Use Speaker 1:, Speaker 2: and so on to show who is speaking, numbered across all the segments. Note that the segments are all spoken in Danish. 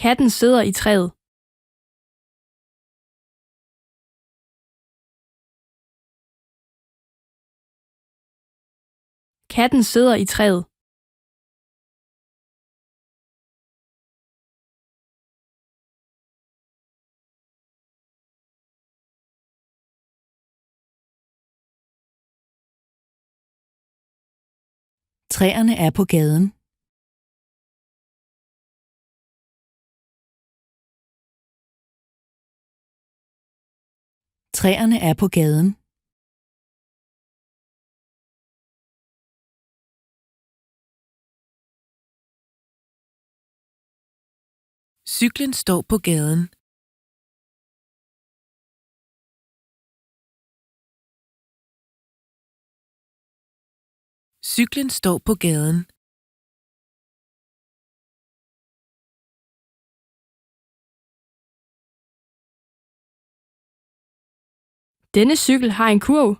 Speaker 1: Katten sidder i træet. Katten sidder i træet.
Speaker 2: Træerne er på gaden. Træerne er på gaden. Cyklen står på gaden. Cyklen står på gaden.
Speaker 1: Denne cykel har en kurv.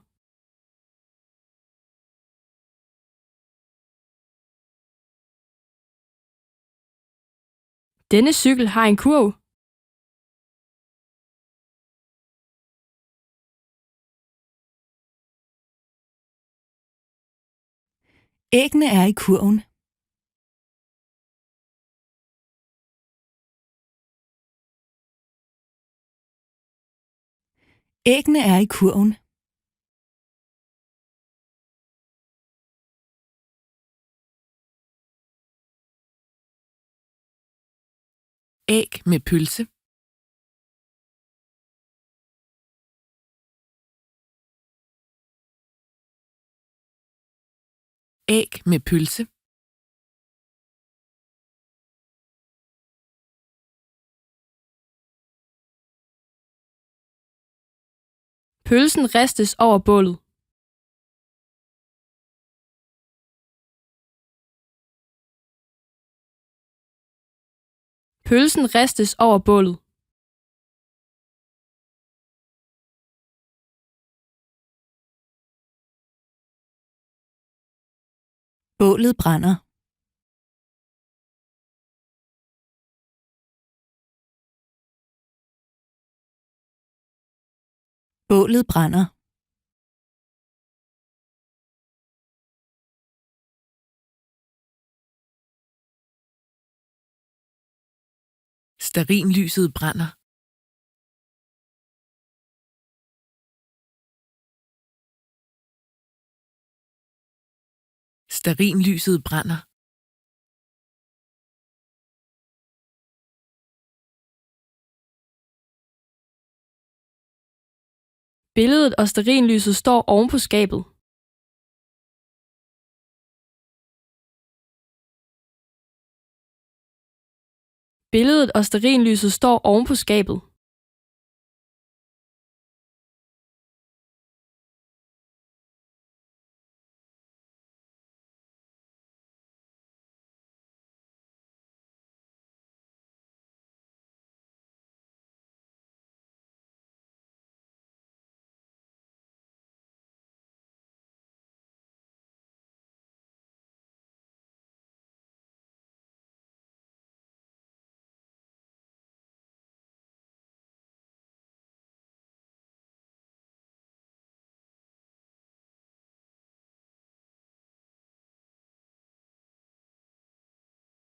Speaker 1: Denne cykel har en kurv.
Speaker 2: Æggene er i kurven. Æggene er i kurven. Æg med pølse. Æg med pølse.
Speaker 1: Pølsen ristes over bålet. Pølsen ristes over bålet.
Speaker 2: Bålet brænder. Bålet brænder. Stearinlyset brænder. Stearinlyset brænder.
Speaker 1: Billedet og stearinlyset står oven på skabet. Billedet og stearinlyset står oven på skabet.